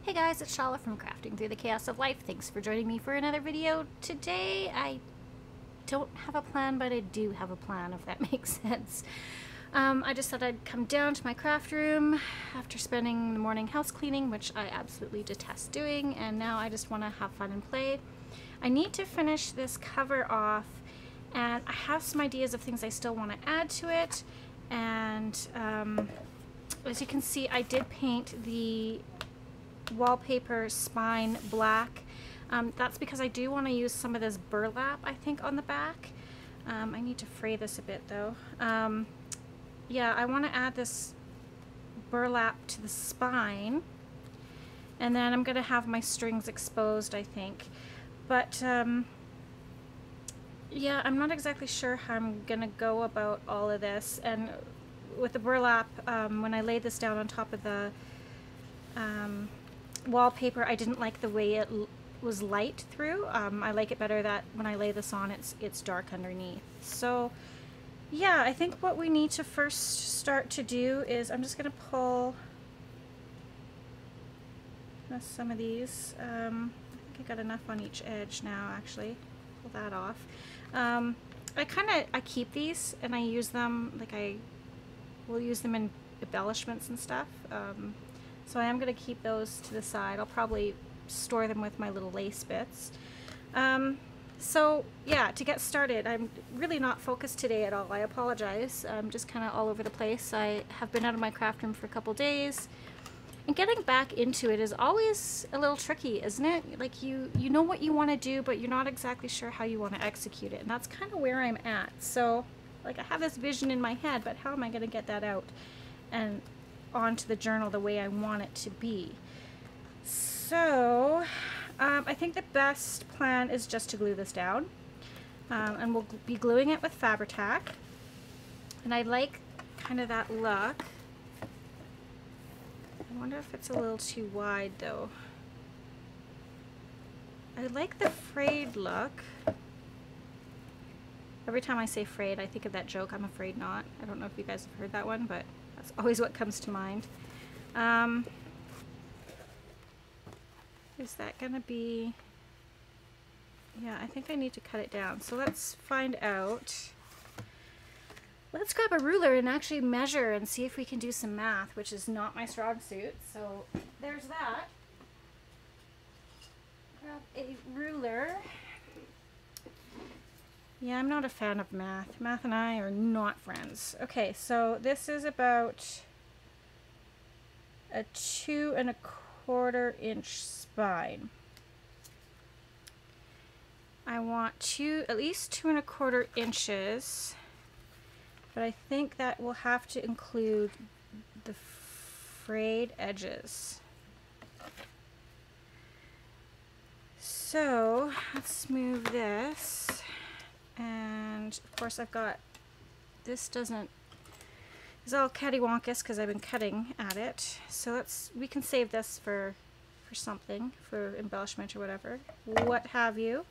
Hey guys, it's Chala from Crafting Through the Chaos of Life. Thanks for joining me for another video. Today I don't have a plan, but I do have a plan, if that makes sense. I just thought I'd come down to my craft room after spending the morning house cleaning, which I absolutely detest doing, and now I just want to have fun and play. I need to finish this cover off, and I have some ideas of things I still want to add to it, and as you can see, I did paint the wallpaper spine black. That's because I do want to use some of this burlap, I think, on the back. I need to fray this a bit though. Yeah, I want to add this burlap to the spine, and then I'm going to have my strings exposed, I think. But yeah, I'm not exactly sure how I'm going to go about all of this. And with the burlap, when I laid this down on top of the wallpaper, I didn't like the way it was light through. I like it better that when I lay this on, it's dark underneath. So yeah, I think what we need to first start to do is I'm just going to pull some of these. I think I got enough on each edge now, actually. Pull that off. I keep these and I use them, like I will use them in embellishments and stuff. So I am going to keep those to the side. I'll probably store them with my little lace bits. So yeah, to get started, I'm really not focused today at all. I apologize. I'm just kind of all over the place. I have been out of my craft room for a couple days, and getting back into it is always a little tricky, isn't it? Like you know what you want to do, but you're not exactly sure how you want to execute it, and that's kind of where I'm at. So like I have this vision in my head, but how am I going to get that out and onto the journal the way I want it to be? So I think the best plan is just to glue this down, and we'll be gluing it with Fabri-Tac, and I like kind of that look. I wonder if it's a little too wide though. I like the frayed look. Every time I say frayed, I think of that joke, I'm afraid not. I don't know if you guys have heard that one, but that's always what comes to mind. Is that gonna be... Yeah, I think I need to cut it down. So let's find out. Let's grab a ruler and actually measure and see if we can do some math, which is not my strong suit. So there's that. Grab a ruler. Yeah, I'm not a fan of math. Math and I are not friends. Okay, so this is about a 2 1/4 inch spine. I want at least 2 1/4 inches, but I think that will have to include the frayed edges. So let's move this. And of course I've got, this it's all cattywampus because I've been cutting at it. So we can save this for something, for embellishment or whatever, what have you.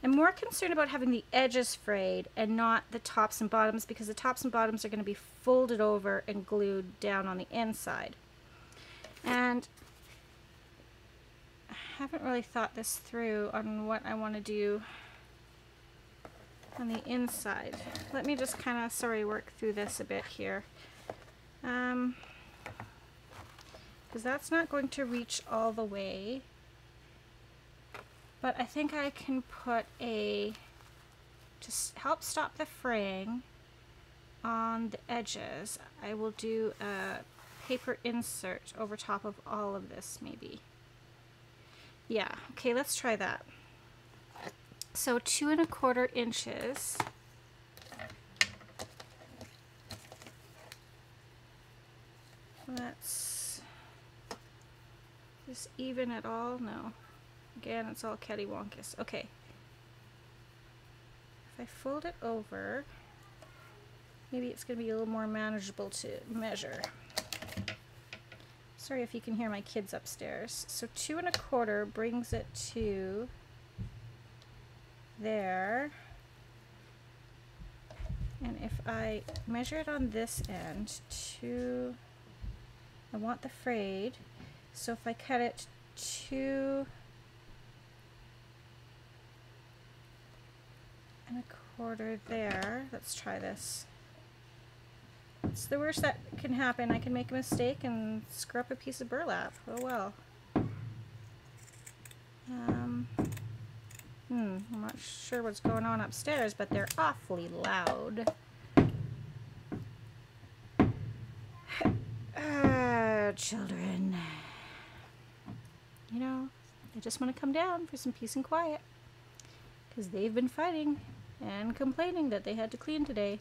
I'm more concerned about having the edges frayed and not the tops and bottoms, because the tops and bottoms are going to be folded over and glued down on the inside. And I haven't really thought this through on what I want to do on the inside. Let me just kind of, work through this a bit here. Because that's not going to reach all the way. But I think I can put to help stop the fraying on the edges, I will do a paper insert over top of all of this, maybe. Yeah, okay, let's try that. So 2 1/4 inches. Let's just even it all. No, again, it's all cattywampus. Okay. If I fold it over, maybe it's going to be a little more manageable to measure. Sorry if you can hear my kids upstairs. So 2 1/4 brings it to there, and if I measure it on this end, I want the frayed, So if I cut it 2 1/4 there, let's try this. It's the worst that can happen. I can make a mistake and screw up a piece of burlap. Oh well. I'm not sure what's going on upstairs, but they're awfully loud. Children. You know, they just want to come down for some peace and quiet. Because they've been fighting and complaining that they had to clean today.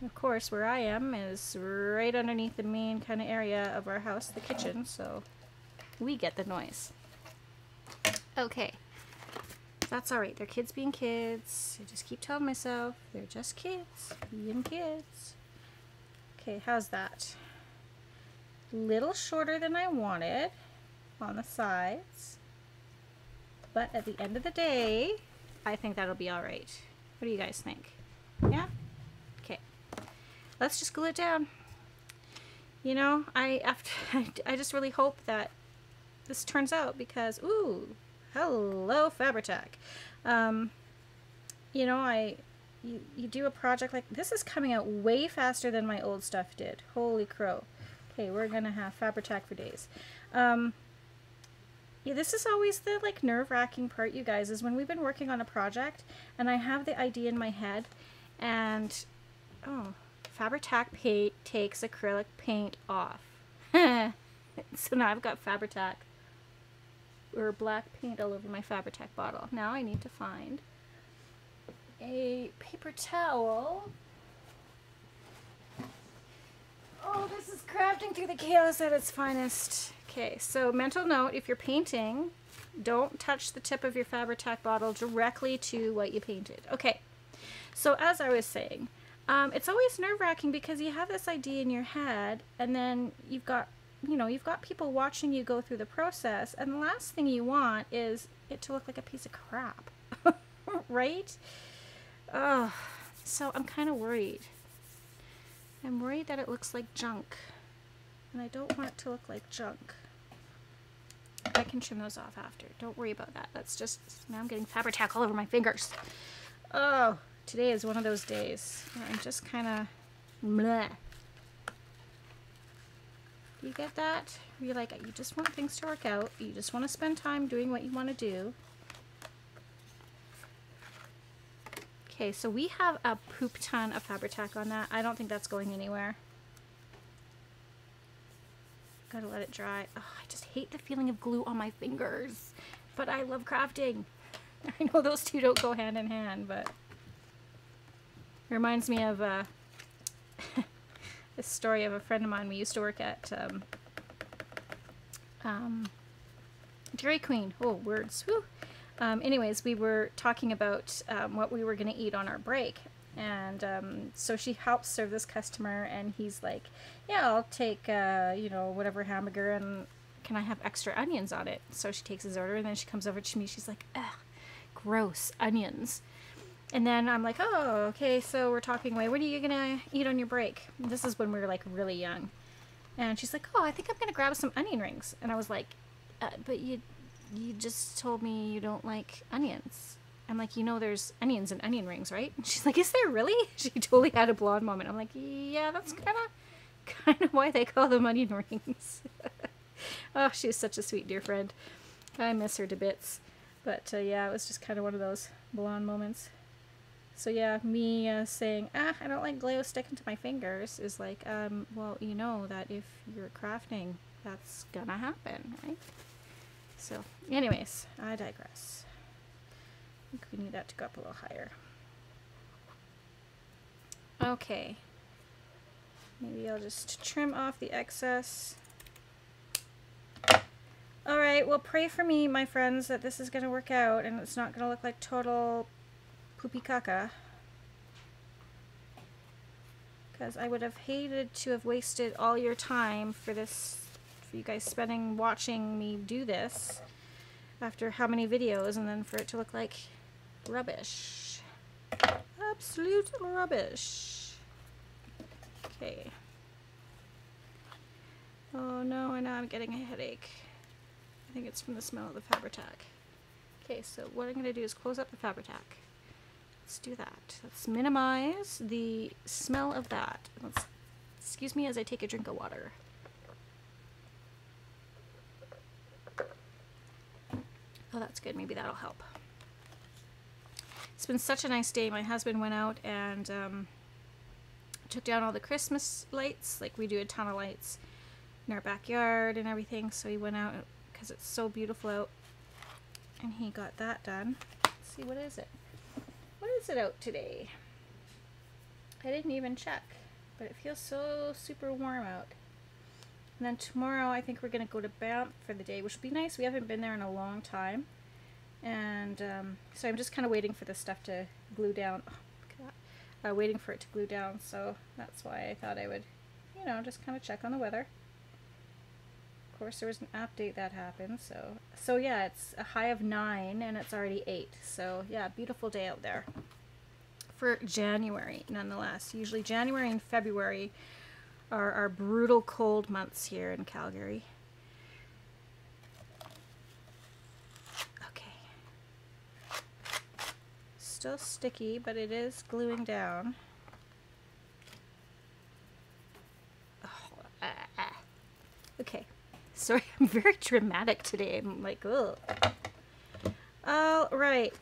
Of course, where I am is right underneath the main kind of area of our house, the kitchen, so we get the noise. Okay. That's alright. They're kids being kids. I just keep telling myself, they're just kids being kids. Okay, how's that? Little shorter than I wanted on the sides. But at the end of the day, I think that'll be alright. What do you guys think? Yeah? Okay. Let's just glue it down. You know, I just really hope that this turns out because, ooh, hello Fabri-Tac. You know, you do a project like this is coming out way faster than my old stuff did. Holy crow. Okay, we're gonna have Fabri-Tac for days. Yeah, this is always the like nerve-wracking part, you guys, is when we've been working on a project and I have the idea in my head and oh, Fabri-Tac takes acrylic paint off. So now I've got Fabri-Tac or black paint all over my Fabri-Tac bottle. Now I need to find a paper towel. Oh, this is crafting through the chaos at its finest. Okay, so mental note, if you're painting, don't touch the tip of your Fabri-Tac bottle directly to what you painted. Okay, so as I was saying, it's always nerve-wracking because you have this idea in your head and then you've got people watching you go through the process, and the last thing you want is it to look like a piece of crap. Right? Oh, so I'm kind of worried. I'm worried that it looks like junk, and I don't want it to look like junk. I can trim those off after. Don't worry about that. That's just, now I'm getting Fabri-Tac all over my fingers. Oh, today is one of those days where I'm just kind of bleh. You get that? You're like, you just want things to work out. You just want to spend time doing what you want to do. Okay, so we have a poop ton of Fabri-Tac on that. I don't think that's going anywhere. Gotta let it dry. Oh, I just hate the feeling of glue on my fingers. But I love crafting. I know those two don't go hand in hand, but it reminds me of this story of a friend of mine. We used to work at Dairy Queen. Oh, words. Whew. Anyways, we were talking about what we were going to eat on our break. And so she helps serve this customer, and he's like, yeah, I'll take, you know, whatever hamburger, and can I have extra onions on it? So she takes his order, and then she comes over to me. She's like, ugh, gross, onions. And then I'm like, oh, okay, so we're talking away. What are you going to eat on your break? And this is when we were, like, really young. And she's like, oh, I think I'm going to grab some onion rings. And I was like, but you just told me you don't like onions. I'm like, you know there's onions and onion rings, right? And she's like, is there really? She totally had a blonde moment. I'm like, yeah, that's kind of why they call them onion rings. Oh, she's such a sweet dear friend. I miss her to bits. But yeah, it was just kind of one of those blonde moments. So yeah, me saying, I don't like glue sticking to my fingers is like, well, you know that if you're crafting, that's gonna happen, right? So anyways, I digress. I think we need that to go up a little higher. Okay. Maybe I'll just trim off the excess. Alright, well, pray for me, my friends, that this is going to work out and it's not going to look like total poopy caca. Because I would have hated to have wasted all your time for this, for you guys watching me do this after how many videos, and then for it to look like rubbish. Absolute rubbish. Okay. Oh no, and now I'm getting a headache. I think it's from the smell of the Fabri-Tac. Okay, so what I'm going to do is close up the Fabri-Tac. Let's do that. Let's minimize the smell of that. Excuse me as I take a drink of water. Oh, that's good. Maybe that'll help. It's been such a nice day. My husband went out and took down all the Christmas lights. Like, we do a ton of lights in our backyard and everything. So he went out because it's so beautiful out. And he got that done. Let's see, what is it? What is it out today? I didn't even check. But it feels so super warm out. And then tomorrow I think we're going to go to Banff for the day, which will be nice. We haven't been there in a long time. And so I'm just kind of waiting for this stuff to glue down. Oh, look at that. Waiting for it to glue down. So that's why I thought I would, you know, just kind of check on the weather. Of course, there was an update that happened. So yeah, it's a high of 9 and it's already 8. So yeah, beautiful day out there. For January, nonetheless. Usually January and February are our brutal cold months here in Calgary. Okay. Still sticky, but it is gluing down. Oh, okay. Sorry, I'm very dramatic today. I'm like, ugh. All right.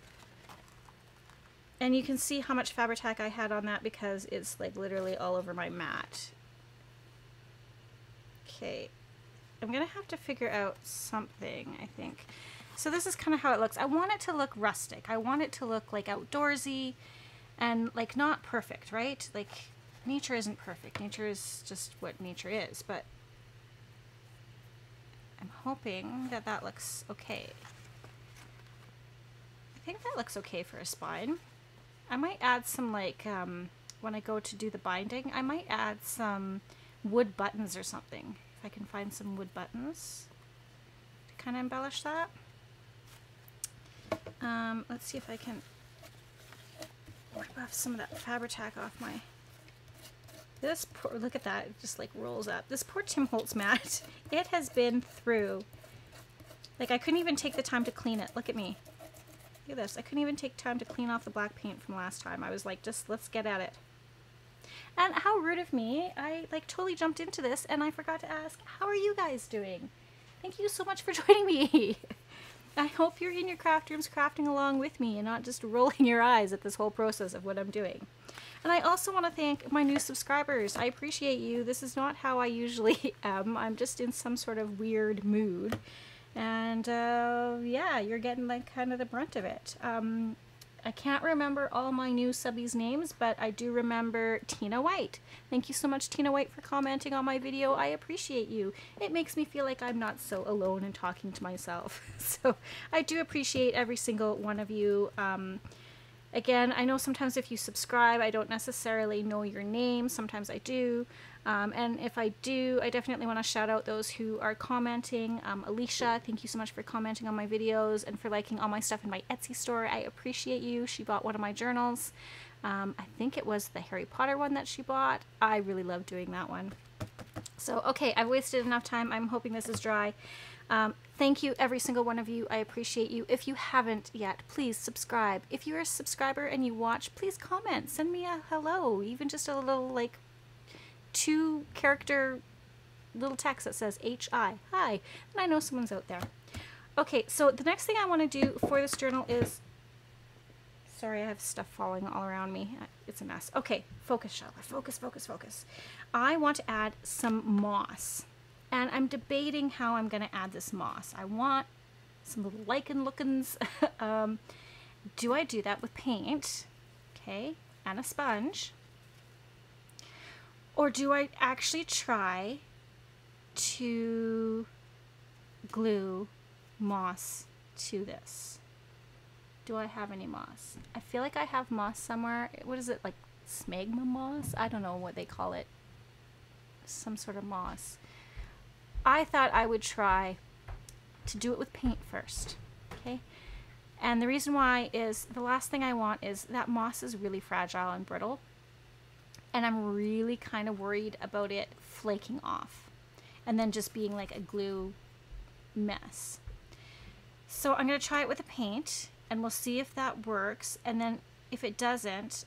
And you can see how much Fabri-Tac I had on that because it's like literally all over my mat. Okay, I'm gonna have to figure out something, I think. So this is kind of how it looks. I want it to look rustic. I want it to look like outdoorsy and like not perfect, right? Like nature isn't perfect. Nature is just what nature is, but I'm hoping that that looks okay. I think that looks okay for a spine. I might add some, like, when I go to do the binding, I might add some wood buttons or something. If I can find some wood buttons to kind of embellish that. Let's see if I can wipe off some of that Fabri-Tac off my... This poor, look at that, it just like rolls up. This poor Tim Holtz mat, it has been through. Like, I couldn't even take the time to clean it. Look at me. Look at this. I couldn't even take time to clean off the black paint from last time. I was like, just let's get at it. And how rude of me. I like totally jumped into this and I forgot to ask, how are you guys doing? Thank you so much for joining me. I hope you're in your craft rooms crafting along with me and not just rolling your eyes at this whole process of what I'm doing. And I also want to thank my new subscribers. I appreciate you. This is not how I usually am. I'm just in some sort of weird mood. And yeah, you're getting like kind of the brunt of it. I can't remember all my new subbies' names, but I do remember Tina White. Thank you so much, Tina White, for commenting on my video. I appreciate you. It makes me feel like I'm not so alone and talking to myself. So I do appreciate every single one of you. Again, I know sometimes if you subscribe, I don't necessarily know your name. Sometimes I do. And if I do, I definitely want to shout out those who are commenting. Alicia, thank you so much for commenting on my videos and for liking all my stuff in my Etsy store. I appreciate you. She bought one of my journals. I think it was the Harry Potter one that she bought. I really love doing that one. So, okay, I've wasted enough time. I'm hoping this is dry. Thank you, every single one of you. I appreciate you. If you haven't yet, please subscribe. If you're a subscriber and you watch, please comment. Send me a hello, even just a little, like, 2-character little text that says H-I, hi, and I know someone's out there. Okay, so the next thing I want to do for this journal is, sorry, I have stuff falling all around me. It's a mess. Okay, focus, Chala. Focus, focus, focus. I want to add some moss, and I'm debating how I'm going to add this moss. I want some little lichen lookings. Do I do that with paint? Okay, and a sponge. Or do I actually try to glue moss to this? Do I have any moss? I feel like I have moss somewhere. What is it, like smegma moss? I don't know what they call it. Some sort of moss. I thought I would try to do it with paint first. Okay? And the reason why is the last thing I want is that moss is really fragile and brittle. And I'm really kind of worried about it flaking off. and then just being like a glue mess. So I'm going to try it with a paint, and we'll see if that works, and then if it doesn't,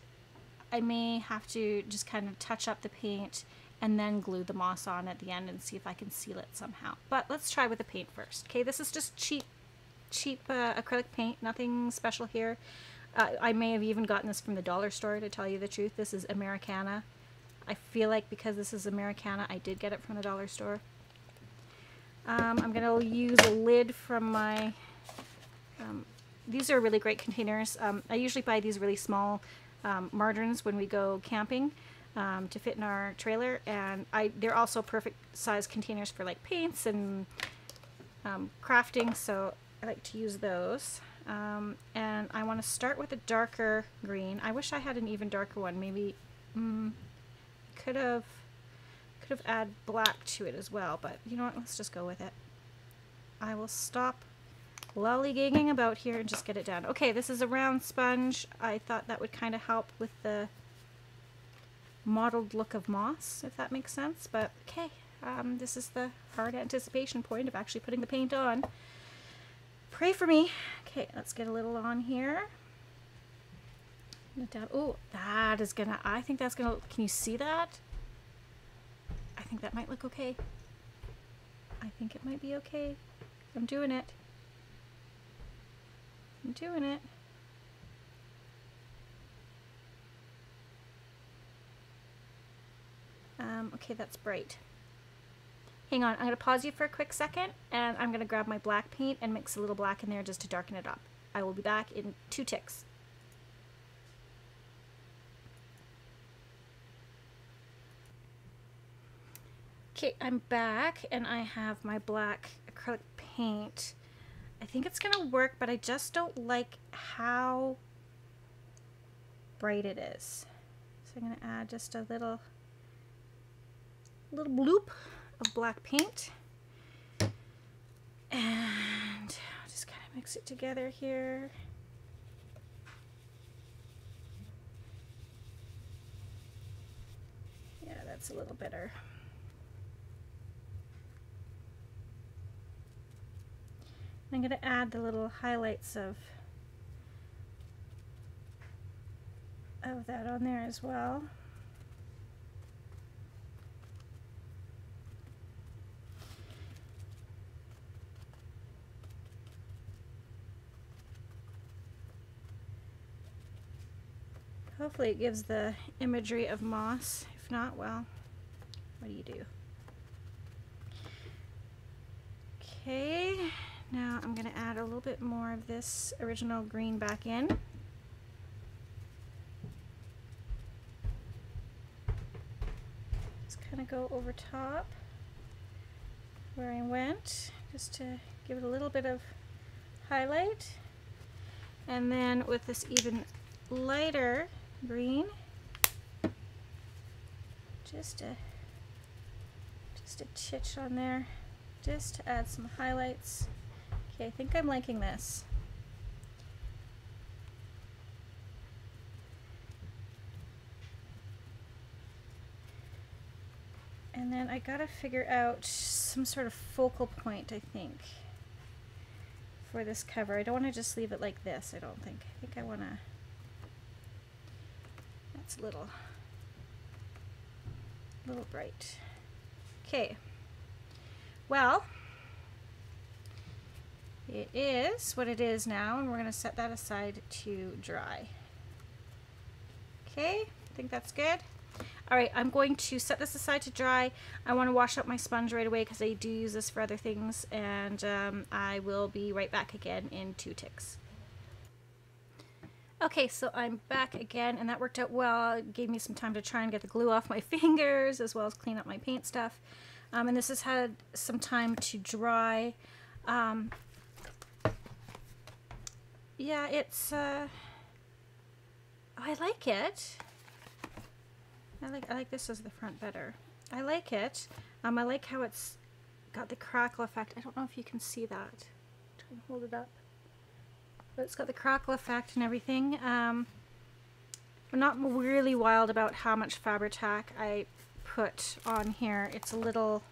I may have to just kind of touch up the paint and then glue the moss on at the end and see if I can seal it somehow. But let's try with the paint first. Okay, this is just cheap acrylic paint, nothing special here. I may have even gotten this from the dollar store, to tell you the truth. This is Americana. I feel like because this is Americana, I did get it from the dollar store. I'm going to use a lid from my... these are really great containers. I usually buy these really small margarines when we go camping to fit in our trailer, and they're also perfect size containers for like paints and crafting, so I like to use those. And I want to start with a darker green. I wish I had an even darker one. Maybe could have added black to it as well, but you know what, let's just go with it. I will stop lollygagging about here and just get it done. Okay, this is a round sponge. I thought that would kind of help with the mottled look of moss, if that makes sense. But okay, this is the hard anticipation point of actually putting the paint on. Pray for me. Okay, let's get a little on here. Oh, that is gonna, I think that's gonna, can you see that? I think that might look okay. I think it might be okay. I'm doing it. I'm doing it. Okay, that's bright. Hang on, I'm going to pause you for a quick second, and I'm going to grab my black paint and mix a little black in there just to darken it up. I will be back in 2 ticks. Okay, I'm back, and I have my black acrylic paint. I think it's going to work, but I just don't like how bright it is. So I'm going to add just a little bloop of black paint, and I'll just kind of mix it together here. Yeah, that's a little better. I'm going to add the little highlights of that on there as well. Hopefully it gives the imagery of moss. If not, well, what do you do? Okay, now I'm going to add a little bit more of this original green back in. Just kind of go over top where I went, just to give it a little bit of highlight. And then with this even lighter green, just a titch on there, just to add some highlights. Okay, I think I'm liking this. And then I gotta figure out some sort of focal point, I think, for this cover. I don't want to just leave it like this, I don't think. I think I want to... That's a little bright. Okay. Well, it is what it is now, and we're going to set that aside to dry. Okay, I think that's good. Alright, I'm going to set this aside to dry. I want to wash up my sponge right away because I do use this for other things, and I will be right back again in 2 ticks. Okay, so I'm back again, and that worked out well. It gave me some time to try and get the glue off my fingers, as well as clean up my paint stuff. And this has had some time to dry. Yeah, it's, I like it. I like this as the front better. I like it. I like how it's got the crackle effect. I don't know if you can see that. Try and hold it up. But it's got the crackle effect and everything. I'm not really wild about how much Fabri-Tac I put on here. It's a little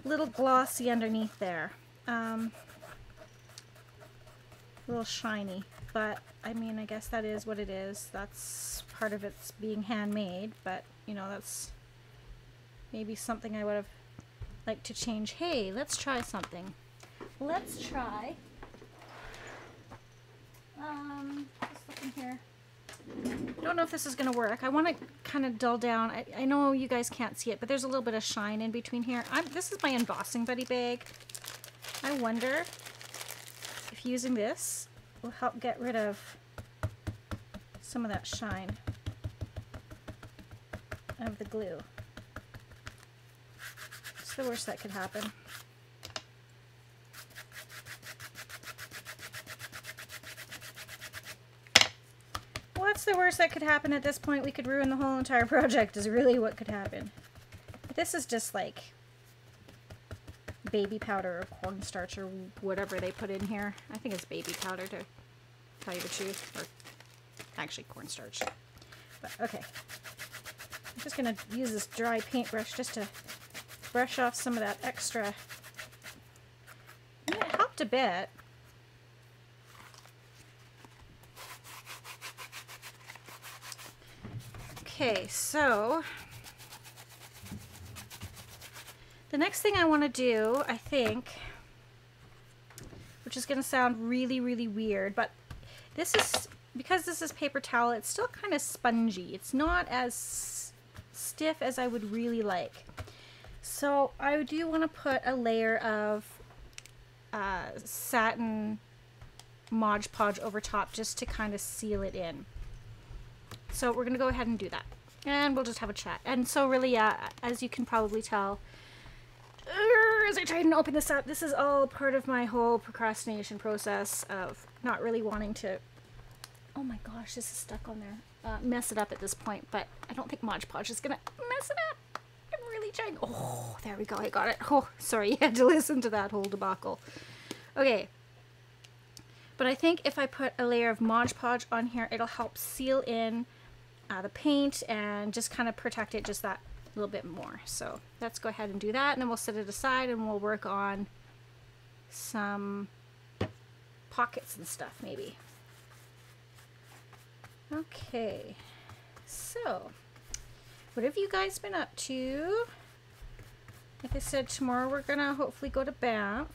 little glossy underneath there. A little shiny, but I mean, I guess that is what it is. That's part of it's being handmade, but you know, that's maybe something I would have liked to change. Hey, let's try something. Let's try, just looking here. I don't know if this is going to work. I want to kind of dull down. I know you guys can't see it, but there's a little bit of shine in between here. This is my embossing buddy bag. I wonder if using this will help get rid of some of that shine of the glue. It's the worst that could happen. What's the worst that could happen at this point? We could ruin the whole entire project is really what could happen. This is just like baby powder or cornstarch or whatever they put in here. I think it's baby powder to tell you the truth, or actually cornstarch. But okay, I'm just gonna use this dry paintbrush just to brush off some of that extra. And it helped a bit. Okay, so the next thing I want to do, I think, which is going to sound really, really weird, but this is, because this is paper towel, it's still kind of spongy. It's not as stiff as I would really like. So I do want to put a layer of satin Mod Podge over top just to kind of seal it in. So we're going to go ahead and do that. And we'll just have a chat. And so really, as you can probably tell, as I try and open this up, this is all part of my whole procrastination process of not really wanting to, oh my gosh, this is stuck on there, mess it up at this point. But I don't think Mod Podge is going to mess it up. I'm really trying. Oh, there we go. I got it. Oh, sorry. You had to listen to that whole debacle. Okay. But I think if I put a layer of Mod Podge on here, it'll help seal in the paint and just kind of protect it just that little bit more. So let's go ahead and do that, and then we'll set it aside and we'll work on some pockets and stuff maybe. Okay, so what have you guys been up to? Like I said, tomorrow we're gonna hopefully go to Banff.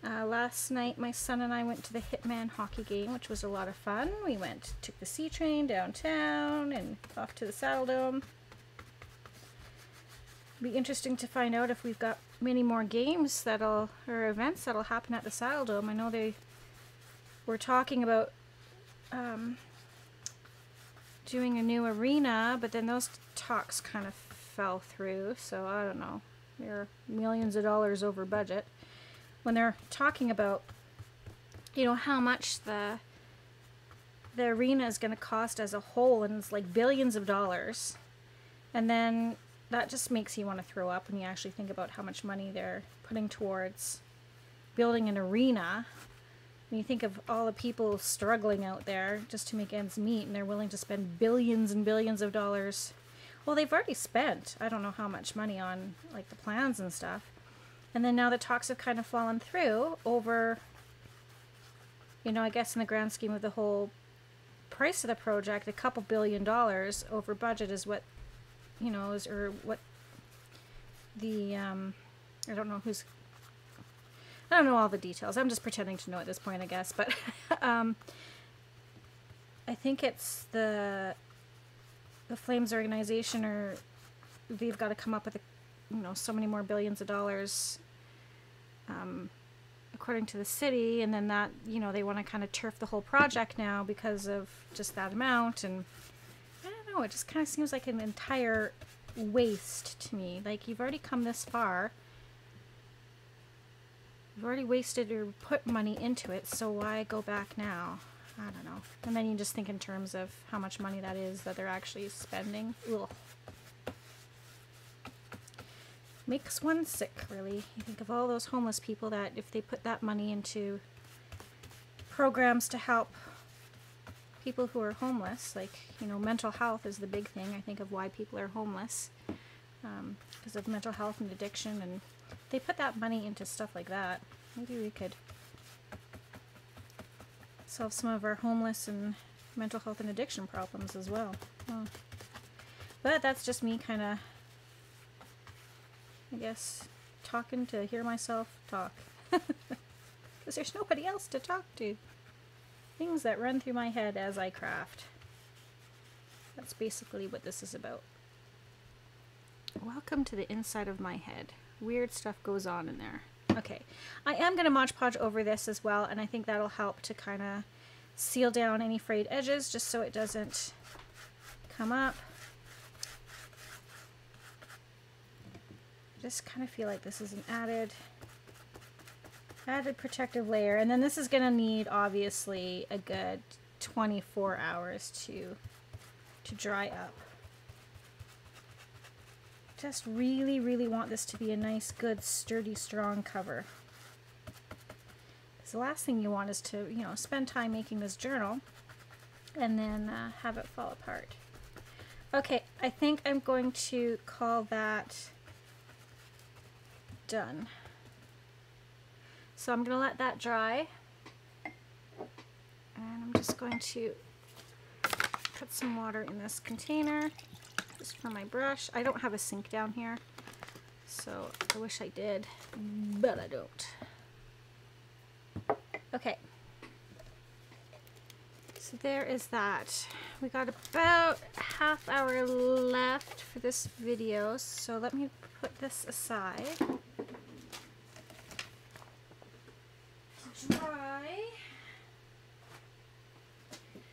Last night my son and I went to the Hitman hockey game, which was a lot of fun. We took the C train downtown and off to the Saddle Dome. Be interesting to find out if we've got many more games or events that'll happen at the Saddle Dome. I know they were talking about doing a new arena, but then those talks kind of fell through, so I don't know. They're millions of dollars over budget. When they're talking about, you know, how much the arena is going to cost as a whole, and it's like billions of dollars, and then that just makes you want to throw up when you actually think about how much money they're putting towards building an arena. When you think of all the people struggling out there just to make ends meet, and they're willing to spend billions and billions of dollars. Well, they've already spent, I don't know how much money on like the plans and stuff. And then now the talks have kind of fallen through over, you know, I guess in the grand scheme of the whole price of the project, a couple $2 billion over budget is what, you know, is, or what the, I don't know all the details. I'm just pretending to know at this point, I guess. But I think it's the Flames organization, or they've got to come up with, you know, so many more billions of dollars, according to the city, and then that, you know, they want to kind of turf the whole project now because of just that amount. And I don't know, it just kind of seems like an entire waste to me. Like, you've already come this far, you've already wasted or put money into it, so why go back now? I don't know. And then you just think in terms of how much money that is that they're actually spending. Ugh. Makes one sick, really. You think of all those homeless people that if they put that money into programs to help people who are homeless, like, you know, mental health is the big thing, I think, of why people are homeless. because of mental health and addiction, and they put that money into stuff like that. Maybe we could solve some of our homeless and mental health and addiction problems as well. But that's just me kind of, I guess, talking to hear myself talk. Because there's nobody else to talk to. Things that run through my head as I craft. That's basically what this is about. Welcome to the inside of my head. Weird stuff goes on in there. Okay, I am going to Mod Podge over this as well, and I think that'll help to kind of seal down any frayed edges just so it doesn't come up. Just kind of feel like this is an added protective layer, and then this is going to need obviously a good 24 hours to dry up. Just really want this to be a nice, good, sturdy, strong cover. Because the last thing you want is to, you know, spend time making this journal and then have it fall apart. Okay, I think I'm going to call that done. So I'm going to let that dry. And I'm just going to put some water in this container. Just for my brush. I don't have a sink down here, so I wish I did, but I don't. Okay, so there is that. We got about a half hour left for this video, so let me put this aside to dry.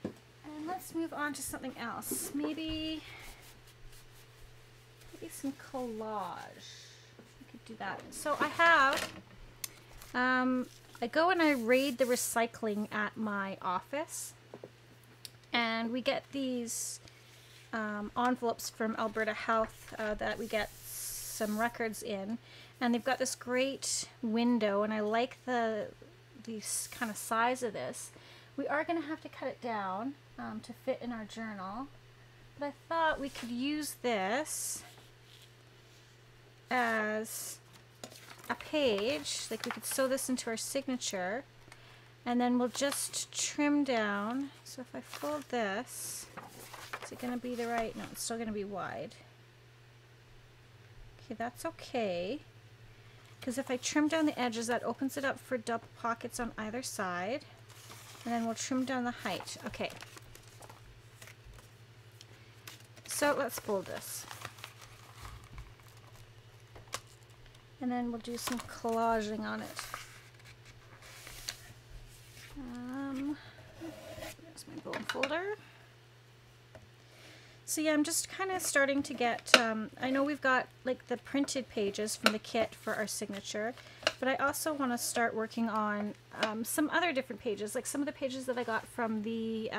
And let's move on to something else. Maybe some collage. We could do that. So I have, I go and I raid the recycling at my office, and we get these envelopes from Alberta Health that we get some records in, and they've got this great window, and I like the kind of size of this. We are going to have to cut it down to fit in our journal, but I thought we could use this as a page. Like, we could sew this into our signature, and then we'll just trim down. So if I fold this, is it going to be the right? No, it's still going to be wide. Okay, that's okay, because if I trim down the edges, that opens it up for double pockets on either side, and then we'll trim down the height. Okay, so let's fold this. And then we'll do some collaging on it. There's my bone folder. So yeah, I'm just kind of starting to get, I know we've got like the printed pages from the kit for our signature, but I also want to start working on some other different pages, like some of the pages that I got from the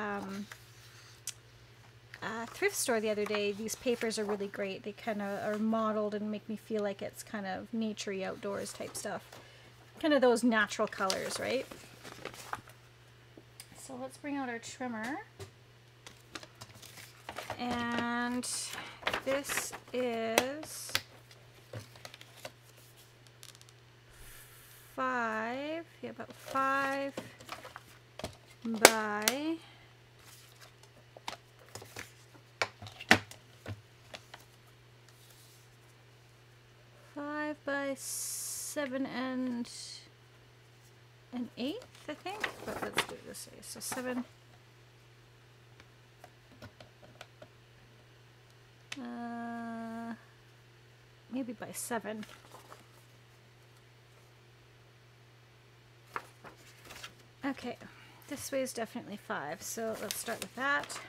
thrift store the other day. These papers are really great. They kind of are modeled and make me feel like it's kind of naturey, outdoors type stuff. Kind of those natural colors, right? So let's bring out our trimmer. And this is 5, yeah, about 5 by 7 and an 1/8, I think, but let's do it this way. So 7, maybe by 7. Okay, this way is definitely 5, so let's start with that.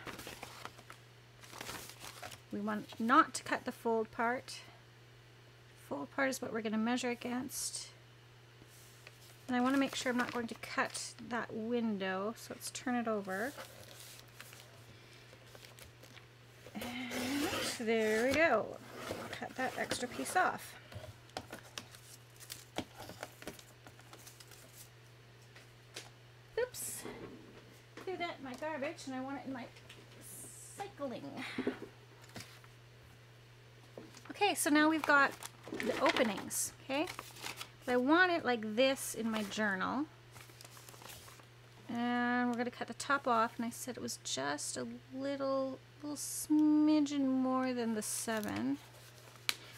We want not to cut the fold part. Fold part is what we're going to measure against. And I want to make sure I'm not going to cut that window, so let's turn it over. And there we go. Cut that extra piece off. Oops. Threw that in my garbage, and I want it in my cycling. Okay. Okay, so now we've got the openings, okay? But I want it like this in my journal. And we're gonna cut the top off, and I said it was just a little smidgen more than the 7.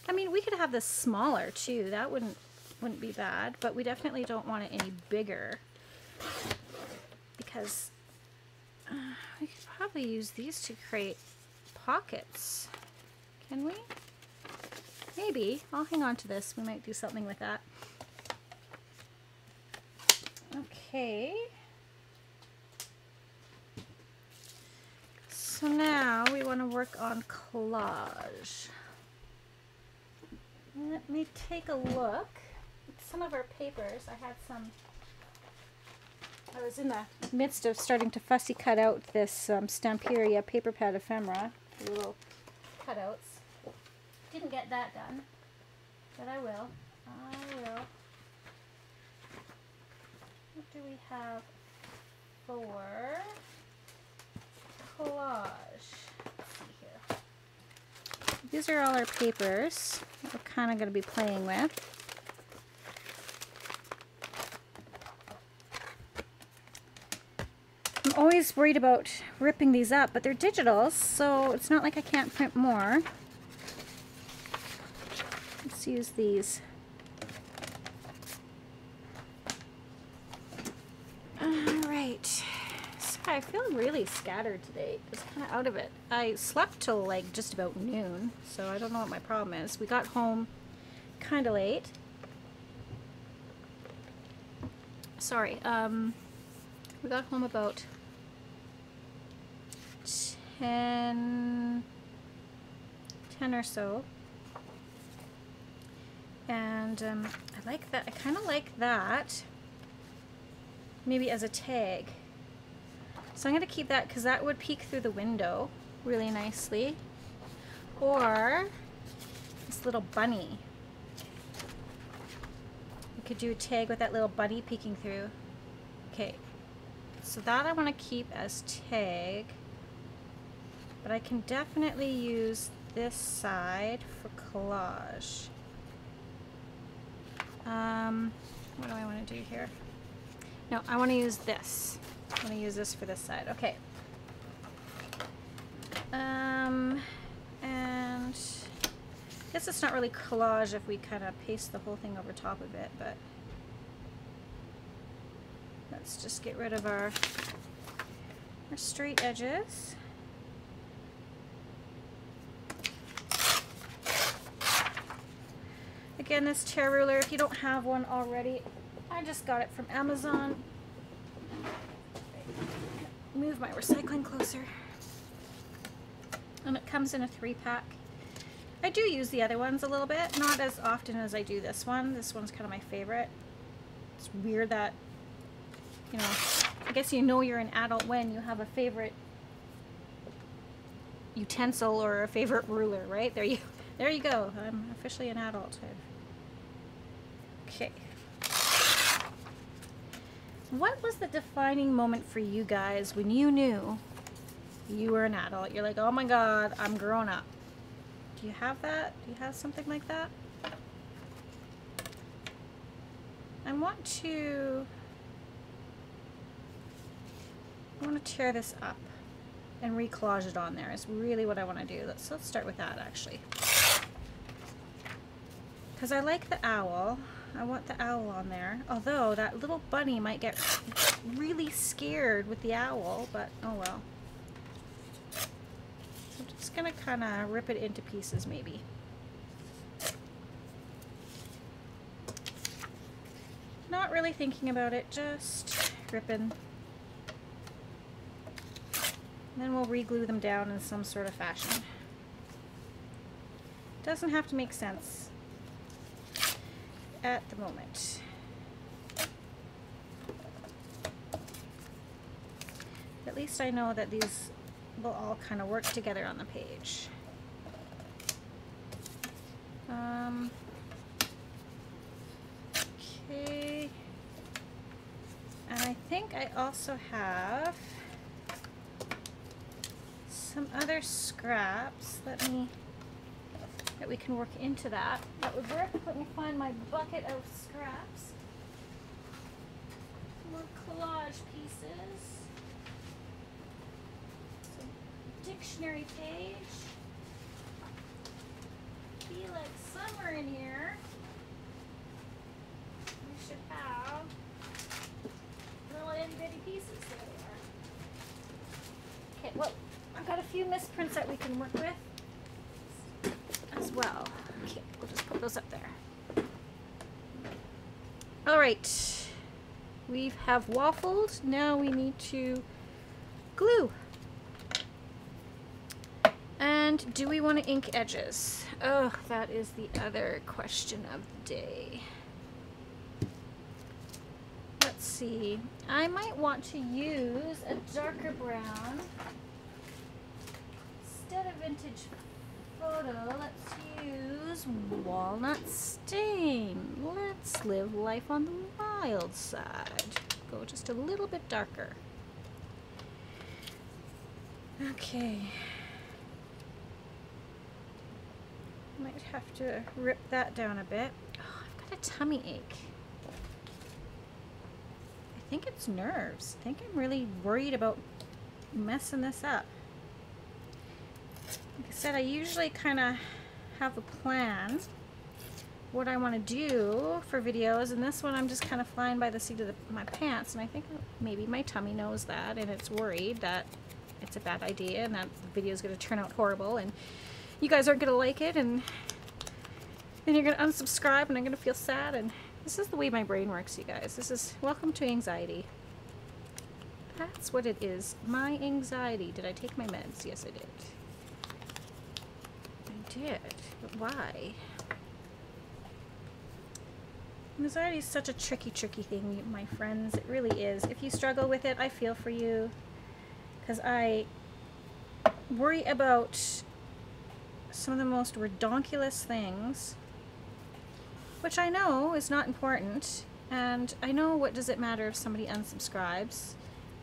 I mean, we could have this smaller too. That wouldn't be bad, but we definitely don't want it any bigger because we could probably use these to create pockets. Can we? Maybe. I'll hang on to this. We might do something with that. Okay. So now we want to work on collage. Let me take a look at some of our papers. I was in the midst of starting to fussy cut out this Stamperia paper pad ephemera, the little cutouts. Didn't get that done, but I will. What do we have for collage? Let's see here. These are all our papers that we're kind of going to be playing with. I'm always worried about ripping these up, but they're digitals, so it's not like I can't print more. Let's use these. Alright. So I feel really scattered today. Just kind of out of it. I slept till like just about noon, so I don't know what my problem is. We got home kind of late. Sorry. We got home about 10 or so. And I like that. I kind of like that. Maybe as a tag. So I'm going to keep that because that would peek through the window really nicely. Or this little bunny. We could do a tag with that little bunny peeking through. Okay. So that I want to keep as tag. But I can definitely use this side for collage. What do I want to do here? No, I want to use this. I want to use this for this side. Okay. And I guess it's not really collage if we kind of paste the whole thing over top of it, but let's just get rid of our straight edges. Again, this tear ruler, if you don't have one already, I just got it from Amazon. Move my recycling closer. And it comes in a 3-pack. I do use the other ones a little bit, not as often as I do this one. This one's kind of my favorite. It's weird that, you know, I guess you know you're an adult when you have a favorite utensil or a favorite ruler, right? There you go. I'm officially an adult. Okay. What was the defining moment for you guys when you knew you were an adult? You're like, oh my God, I'm grown up. Do you have that? Do you have something like that? I want to tear this up and recollage it on there is really what I want to do. Let's start with that actually. Because I like the owl. I want the owl on there. Although that little bunny might get really scared with the owl, but oh well. So I'm just going to kind of rip it into pieces maybe. Not really thinking about it, just ripping. And then we'll re-glue them down in some sort of fashion. Doesn't have to make sense at the moment. At least I know that these will all kind of work together on the page. Okay. And I think I also have some other scraps. Let me that we can work into that. That would work. Let me find my bucket of scraps. More collage pieces. Some dictionary page. Feel like summer in here. We should have little itty bitty pieces. There they are. Okay, well, I've got a few misprints that we can work with as well. Okay, we'll just put those up there. All right, we have waffled. Now we need to glue. And do we want to ink edges? Oh, that is the other question of the day. Let's see. I might want to use a darker brown. Instead of vintage photo, let's use walnut stain. Let's live life on the wild side. Go just a little bit darker. Okay. Might have to rip that down a bit. Oh, I've got a tummy ache. I think it's nerves. I think I'm really worried about messing this up. Like I said, I usually kind of have a plan what I want to do for videos, and this one I'm just kind of flying by the seat of my pants, and I think maybe my tummy knows that, and it's worried that it's a bad idea and that the video is going to turn out horrible and you guys aren't going to like it, and then you're going to unsubscribe and I'm going to feel sad. And this is the way my brain works, you guys. This is welcome to anxiety. That's what it is. My anxiety. Did I take my meds? Yes, I did. I did. But why? Anxiety is such a tricky thing, my friends. It really is. If you struggle with it, I feel for you. Because I worry about some of the most redonkulous things, which I know is not important, and I know what does it matter if somebody unsubscribes,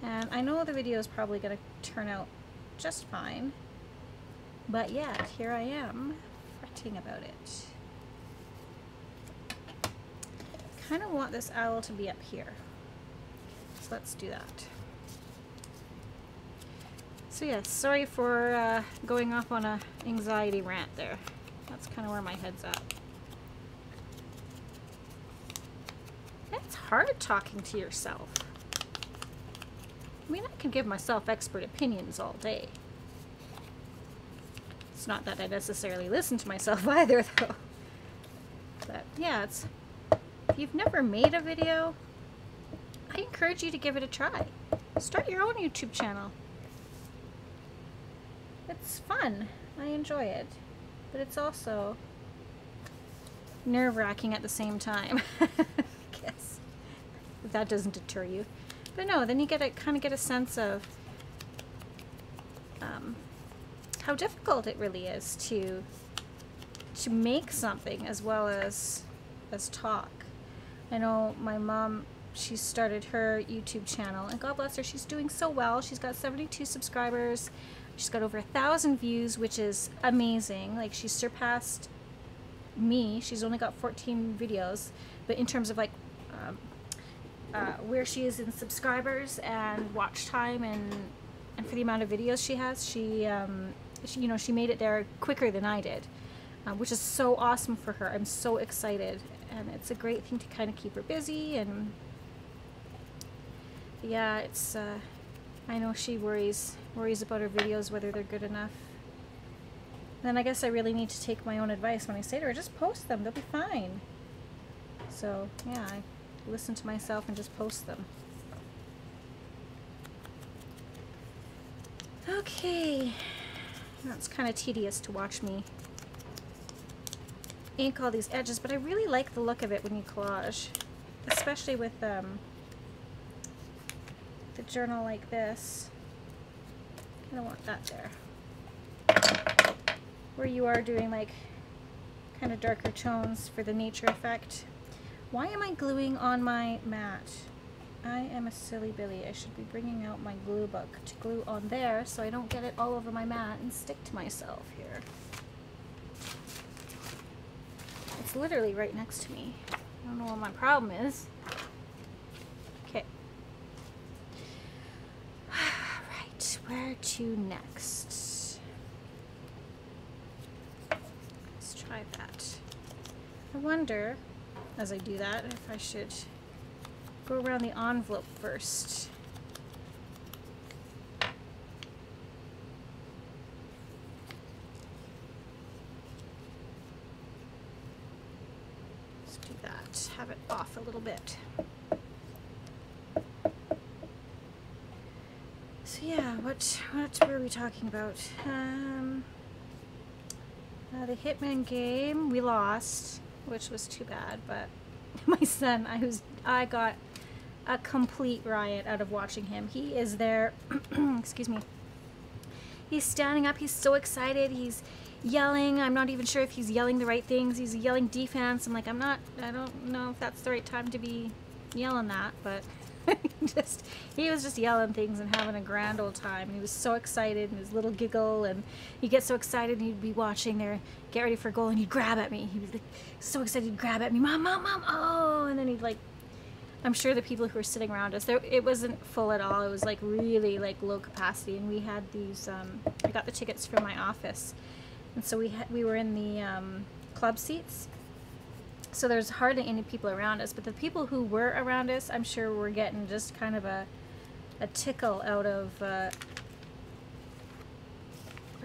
and I know the video is probably going to turn out just fine, but yet here I am fretting about it. Kind of want this owl to be up here, so let's do that. So yes, sorry for going off on a anxiety rant there. That's kind of where my head's at. It's hard talking to yourself. I mean, I can give myself expert opinions all day. It's not that I necessarily listen to myself either, though. But yeah, if you've never made a video, I encourage you to give it a try. Start your own YouTube channel. It's fun. I enjoy it. But it's also nerve-wracking at the same time. I guess. If that doesn't deter you. But no, then you kind of get a sense of how difficult it really is to make something as well as talk. I know my mom, she started her YouTube channel, and God bless her, she's doing so well. She's got 72 subscribers. She's got over 1,000 views, which is amazing. Like, she's surpassed me. She's only got 14 videos, but in terms of like where she is in subscribers and watch time and for the amount of videos she has, she you know, she made it there quicker than I did, which is so awesome for her. I'm so excited, and it's a great thing to kind of keep her busy. And yeah, it's I know she worries about her videos, whether they're good enough. Then I guess I really need to take my own advice when I say to her, just post them, they'll be fine. So yeah, I listen to myself and just post them. Okay, that's kind of tedious to watch me ink all these edges, but I really like the look of it when you collage, especially with the journal like this. I don't want that there. Where you are doing like kind of darker tones for the nature effect. Why am I gluing on my mat? I am a silly Billy. I should be bringing out my glue book to glue on there so I don't get it all over my mat and stick to myself here. It's literally right next to me. I don't know what my problem is. Okay. Right, where to next? Let's try that. I wonder, as I do that, if I should go around the envelope first. Let's do that. Have it off a little bit. So yeah, what were we talking about? The Hitman game, we lost, which was too bad, but my son, I got a complete riot out of watching him. He is there, excuse me, he's standing up, he's so excited, he's yelling. I'm not even sure if he's yelling the right things. He's yelling defense. I'm like, I don't know if that's the right time to be yelling that, but he was just yelling things and having a grand old time. And he was so excited, and his little giggle, and he'd get so excited, and he'd be watching there, get ready for goal, and he'd grab at me. He'd be like, so excited, he'd grab at me, mom, mom, mom, oh, and then he'd like, I'm sure the people who were sitting around us, it wasn't full at all. It was like really like low capacity, and we had these, I got the tickets from my office, and so we were in the club seats. So there's hardly any people around us, but the people who were around us, I'm sure were getting just kind of a tickle out of, what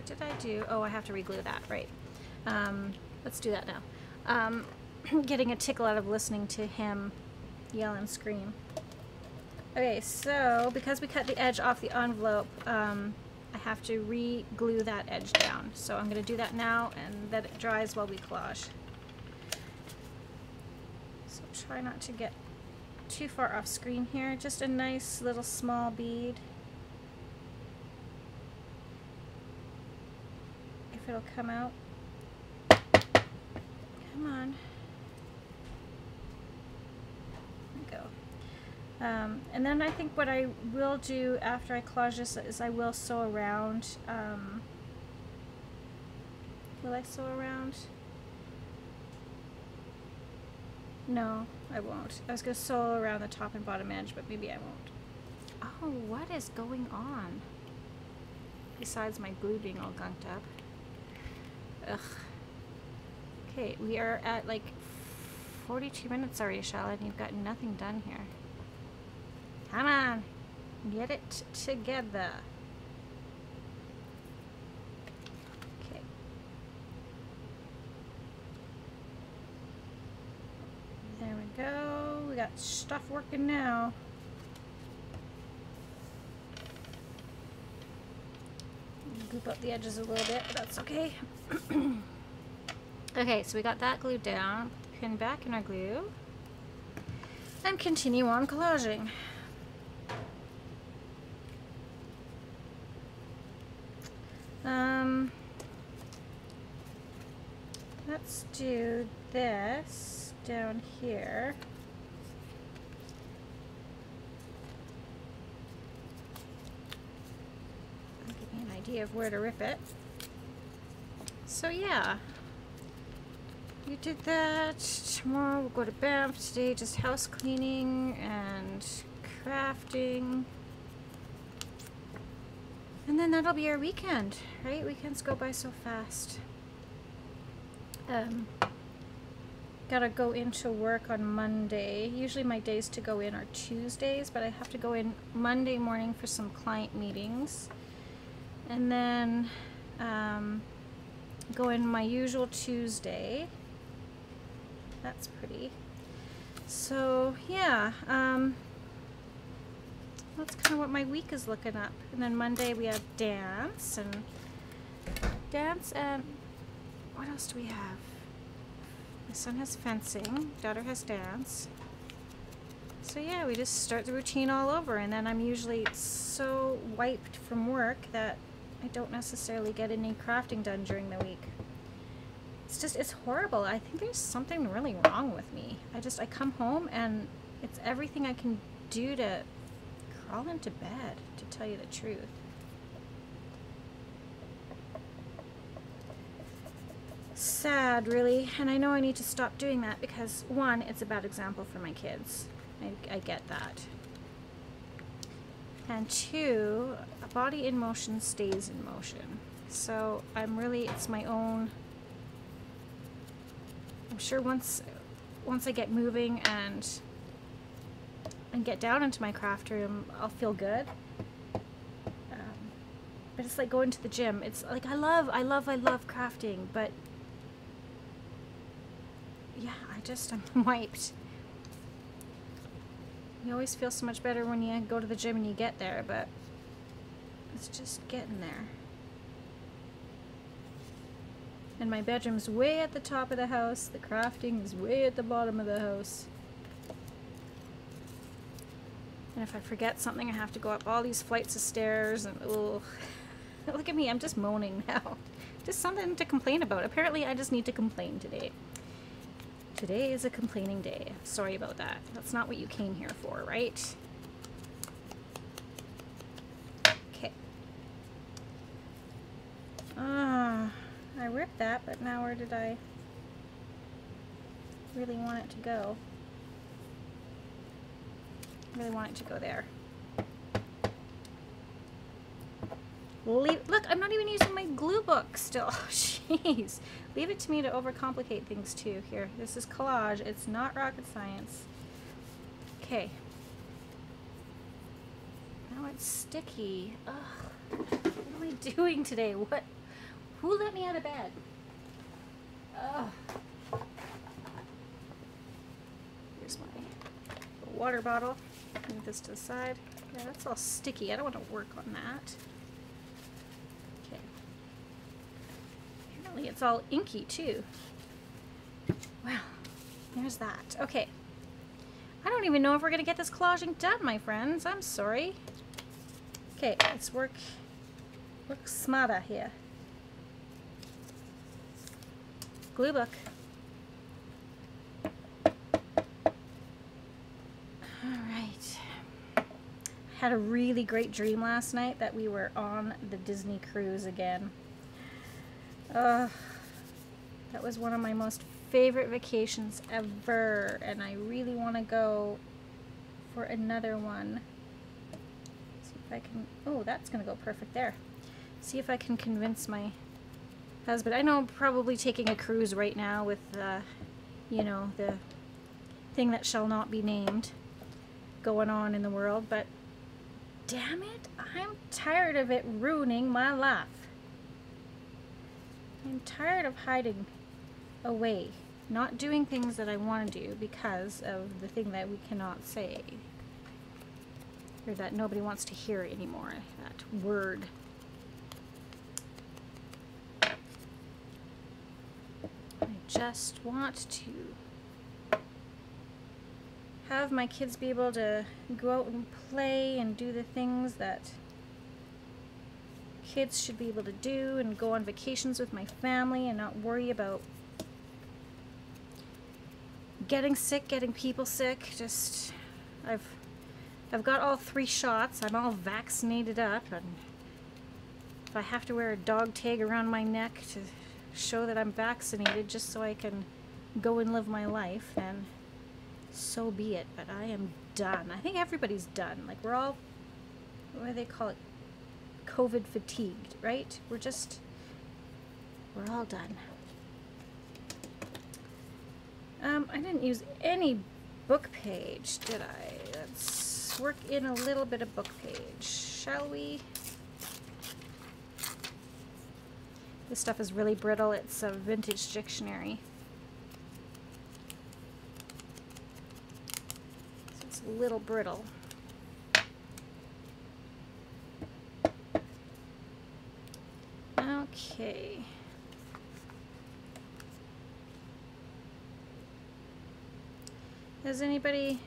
did I do? Oh, I have to reglue that, right. Let's do that now. Getting a tickle out of listening to him yell and scream. Okay, so because we cut the edge off the envelope, I have to re-glue that edge down. So I'm going to do that now and let it dries while we collage. So try not to get too far off screen here. Just a nice little small bead. If it'll come out. Come on. And then I think what I will do after I collage this is I will sew around. Will I sew around? No, I won't. I was going to sew around the top and bottom edge, but maybe I won't. Oh, what is going on? Besides my glue being all gunked up. Ugh. Okay, we are at like 42 minutes already, Chala, and you've got nothing done here. Come on, get it together. Okay. There we go. We got stuff working now. Goop up the edges a little bit, but that's okay. Okay, so we got that glued down. Put the pin back in our glue. And continue on collaging. Let's do this down here. That'll give me an idea of where to rip it. So yeah, you did that. Tomorrow we'll go to Banff. Today just house cleaning and crafting. And then that'll be our weekend, right? Weekends go by so fast. Gotta go into work on Monday. Usually my days to go in are Tuesdays, but I have to go in Monday morning for some client meetings. And then go in my usual Tuesday. That's pretty. So yeah, that's kind of what my week is looking up. And then Monday we have dance and what else do we have? My son has fencing, daughter has dance. So yeah, we just start the routine all over, and then I'm usually so wiped from work that I don't necessarily get any crafting done during the week. It's horrible. I think there's something really wrong with me. I come home and it's everything I can do to crawl into bed, to tell you the truth. sad, really, and I know I need to stop doing that because, one, it's a bad example for my kids. I get that. And two, a body in motion stays in motion. So it's my own, I'm sure once I get moving and get down into my craft room, I'll feel good. But it's like going to the gym. It's like I love crafting, but yeah, I'm wiped. You always feel so much better when you go to the gym and you get there, but it's just getting there. And my bedroom's way at the top of the house. The crafting is way at the bottom of the house. And if I forget something, I have to go up all these flights of stairs and ugh. Look at me, I'm just moaning now. Just something to complain about. Apparently I just need to complain today. Today is a complaining day. Sorry about that. That's not what you came here for, right? Okay. I ripped that, but now where did I really want it to go? I really want it to go there. Look, I'm not even using my glue book still. Jeez. Leave it to me to overcomplicate things too. Here, this is collage. It's not rocket science. Okay. Now it's sticky. Ugh. What am I doing today? What? Who let me out of bed? Ugh. Here's my water bottle. Move this to the side. Yeah, that's all sticky. I don't want to work on that. It's all inky too. Well, there's that. Okay. I don't even know if we're gonna get this collaging done, my friends. I'm sorry. Okay, let's work smarter here. Glue book. Alright. I had a really great dream last night that we were on the Disney cruise again. That was one of my most favorite vacations ever, and I really want to go for another one. See if I can, oh, that's going to go perfect there. See if I can convince my husband. I know I'm probably taking a cruise right now with, you know, the thing that shall not be named going on in the world, but damn it, I'm tired of it ruining my life. I'm tired of hiding away, not doing things that I want to do because of the thing that we cannot say, or that nobody wants to hear anymore, that word. I just want to have my kids be able to go out and play and do the things that kids should be able to do, and go on vacations with my family and not worry about getting sick, getting people sick. Just I've got all 3 shots. I'm all vaccinated up, and if I have to wear a dog tag around my neck to show that I'm vaccinated just so I can go and live my life, then so be it. But I am done. I think everybody's done. Like, we're all, what do they call it? COVID fatigued, right? We're all done. I didn't use any book page, did I? Let's work in a little bit of book page, shall we? This stuff is really brittle. It's a vintage dictionary. So it's a little brittle. Okay. Has anybody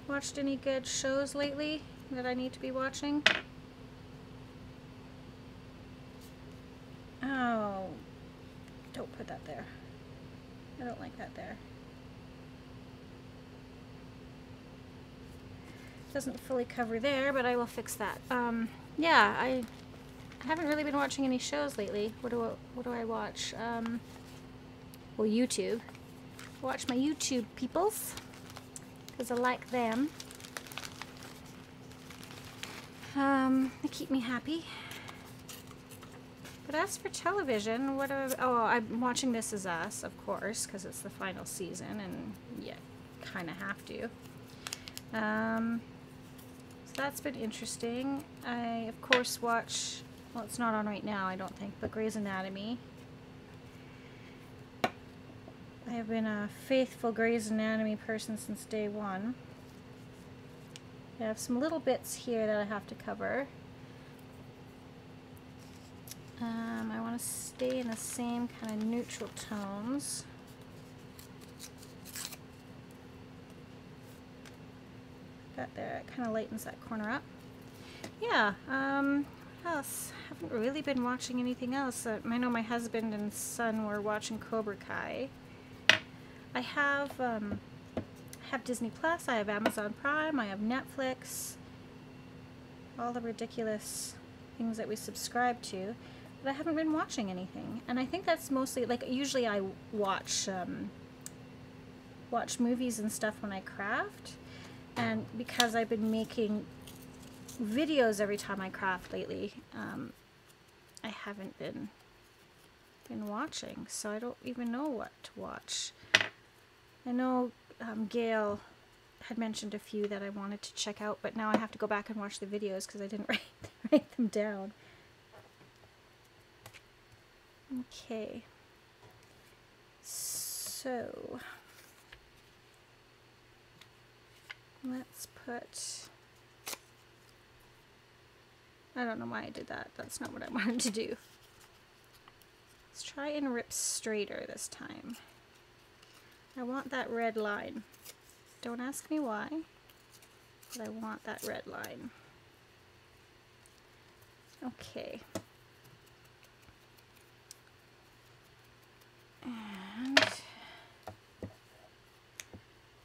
watched any good shows lately that I need to be watching? Oh, don't put that there. I don't like that there. Doesn't fully cover there, but I will fix that. Yeah, I haven't really been watching any shows lately. What do I watch? Well, YouTube. Watch my YouTube peoples, because I like them. They keep me happy. But as for television, what I'm watching This Is Us, of course, because it's the final season, and yeah, kind of have to. So that's been interesting. I, of course, watch, well, it's not on right now, I don't think, but Grey's Anatomy. I have been a faithful Grey's Anatomy person since day one. I have some little bits here that I have to cover. I want to stay in the same kind of neutral tones. That there, it kind of lightens that corner up. Yeah, what else? I haven't really been watching anything else. I know my husband and son were watching Cobra Kai. I have Disney Plus, I have Amazon Prime, I have Netflix, all the ridiculous things that we subscribe to, but I haven't been watching anything. And I think that's mostly, like, usually I watch movies and stuff when I craft, and because I've been making videos every time I craft lately, I haven't been watching, so I don't even know what to watch. I know Gail had mentioned a few that I wanted to check out, but now I have to go back and watch the videos because I didn't write them down. Okay. So let's put, I don't know why I did that. That's not what I wanted to do. Let's try and rip straighter this time. I want that red line. Don't ask me why, but I want that red line. Okay. And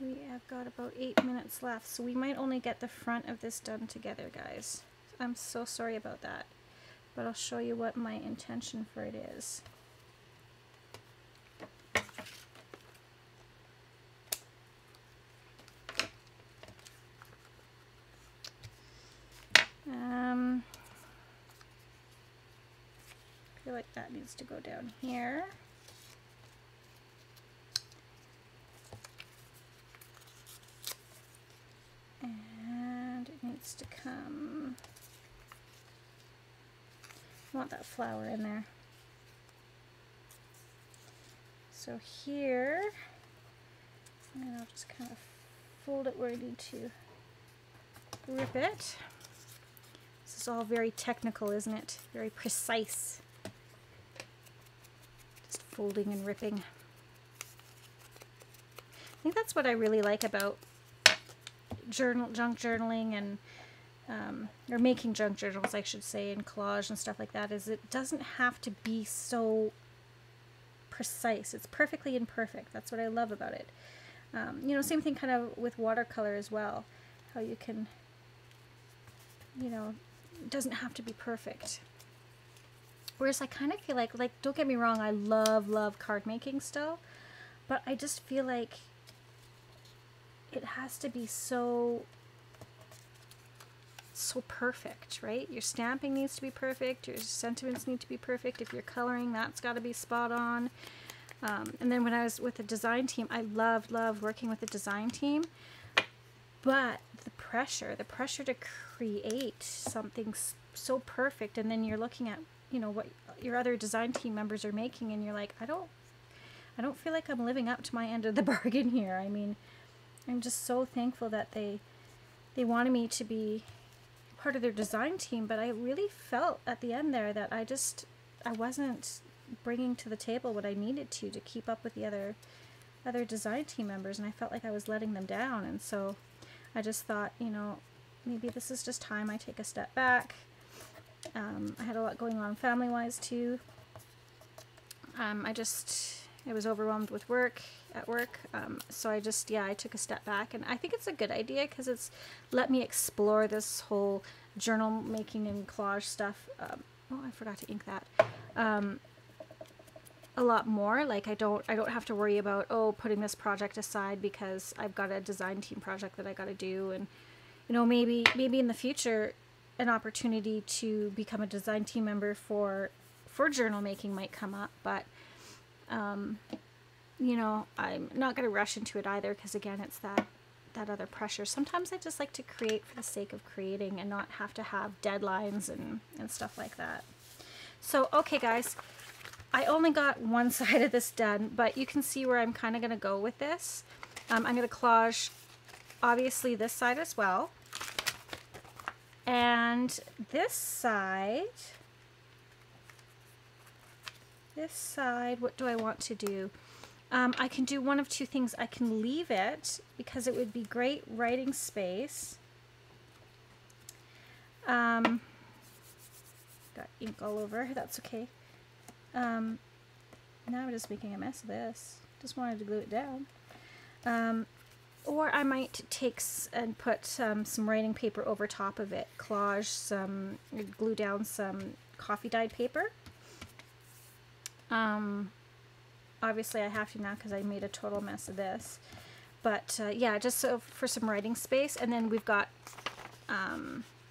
we have got about 8 minutes left, so we might only get the front of this done together, guys. I'm so sorry about that, but I'll show you what my intention for it is. I feel like that needs to go down here. And it needs to come, I want that flower in there. So here, and I'll just kind of fold it where I need to rip it. This is all very technical, isn't it? Very precise. Just folding and ripping. I think that's what I really like about junk journaling and or making junk journals, I should say, and collage and stuff like that, is it doesn't have to be so precise. It's perfectly imperfect. That's what I love about it. You know, same thing kind of with watercolor as well. How you can, you know, it doesn't have to be perfect. Whereas I kind of feel like, don't get me wrong, I love card making still, but I just feel like it has to be so perfect, right? Your stamping needs to be perfect, your sentiments need to be perfect. If you're coloring, that's got to be spot on. And then when I was with the design team, I loved working with the design team, but the pressure to create something so perfect, and then you're looking at, you know, what your other design team members are making, and you're like, I don't feel like I'm living up to my end of the bargain here. I mean, I'm just so thankful that they wanted me to be part of their design team, but I really felt at the end there that I wasn't bringing to the table what I needed to keep up with the other design team members, and I felt like I was letting them down. And so I just thought, you know, maybe this is just time I take a step back. I had a lot going on family-wise too. I was overwhelmed with work, so I took a step back, and I think it's a good idea because it's let me explore this whole journal making and collage stuff. Oh, I forgot to ink that. a lot more. Like I don't have to worry about, oh, putting this project aside because I've got a design team project that I got to do. And you know, maybe in the future an opportunity to become a design team member for journal making might come up, but you know, I'm not going to rush into it either, because again, it's that other pressure. Sometimes I just like to create for the sake of creating and not have to have deadlines and stuff like that. So okay guys, I only got one side of this done, but you can see where I'm kind of going to go with this. I'm going to collage obviously this side as well, and this side, what do I want to do? I can do one of two things. I can leave it because it would be great writing space. Got ink all over, that's okay. Now I'm just making a mess of this. Just wanted to glue it down. Or I might take and put some writing paper over top of it. Collage glue down some coffee dyed paper. Obviously I have to now because I made a total mess of this. But yeah, just so for some writing space. And then we've got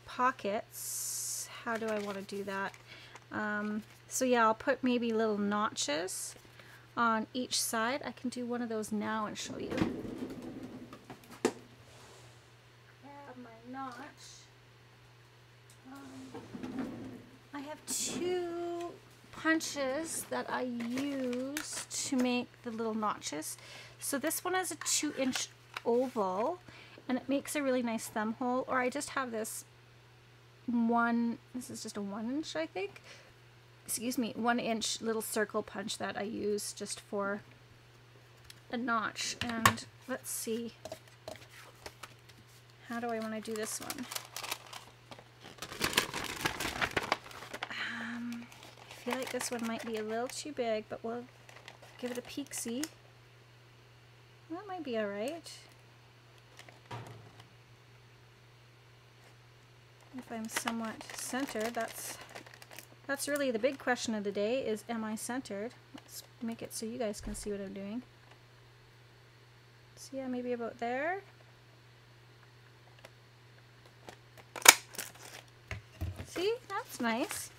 pockets. How do I want to do that? So yeah, I'll put maybe little notches on each side. I can do one of those now and show you. Grab my notch. I have two punches that I use to make the little notches. So this one is a 2-inch oval, and it makes a really nice thumb hole. Or I just have this this is just a 1-inch, I think. Excuse me, 1-inch little circle punch that I use just for a notch. And let's see, how do I want to do this one? I feel like this one might be a little too big, but we'll give it a peek-see. That might be alright. If I'm somewhat centered, that's really the big question of the day, is am I centered? Let's make it so you guys can see what I'm doing. So yeah, maybe about there. See, that's nice.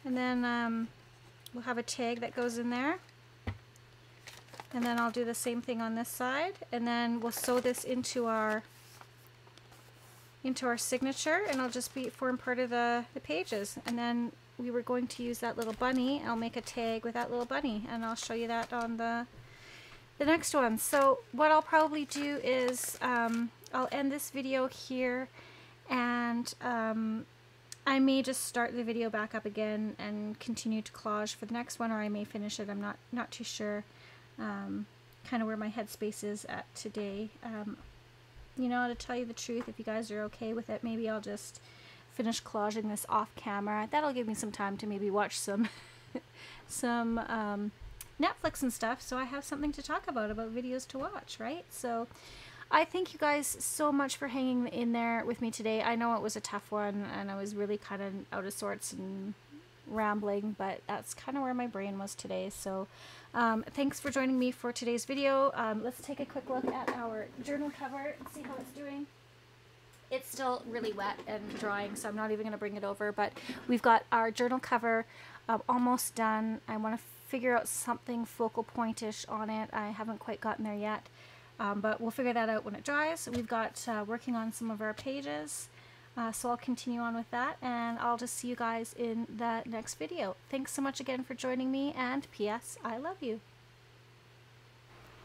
And then we'll have a tag that goes in there. And then I'll do the same thing on this side. And then we'll sew this into our signature, and it'll just form part of the pages. And then we were going to use that little bunny. I'll make a tag with that little bunny, and I'll show you that on the next one. So what I'll probably do is I'll end this video here, and I may just start the video back up again and continue to collage for the next one, or I may finish it. I'm not too sure kind of where my headspace is at today. You know, to tell you the truth, if you guys are okay with it, maybe I'll just finish collaging this off camera. That'll give me some time to maybe watch some Netflix and stuff, so I have something to talk about videos to watch, right? So I thank you guys so much for hanging in there with me today. I know it was a tough one, and I was really kind of out of sorts and rambling, but that's kind of where my brain was today. So thanks for joining me for today's video. Let's take a quick look at our journal cover and see how it's doing. It's still really wet and drying, so I'm not even going to bring it over, but we've got our journal cover almost done. I want to figure out something focal pointish on it. I haven't quite gotten there yet, but we'll figure that out when it dries. We've got working on some of our pages. So I'll continue on with that, and I'll just see you guys in the next video. Thanks so much again for joining me, and P.S. I love you.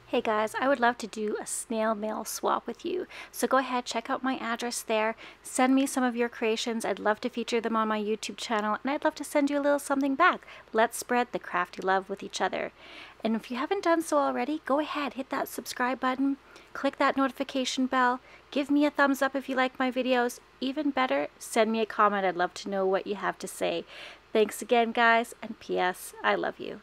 Hey guys, I would love to do a snail mail swap with you. So go ahead, check out my address there. Send me some of your creations. I'd love to feature them on my YouTube channel, and I'd love to send you a little something back. Let's spread the crafty love with each other. And if you haven't done so already, go ahead, hit that subscribe button. Click that notification bell. Give me a thumbs up if you like my videos. Even better, send me a comment. I'd love to know what you have to say. Thanks again, guys, and P.S. I love you.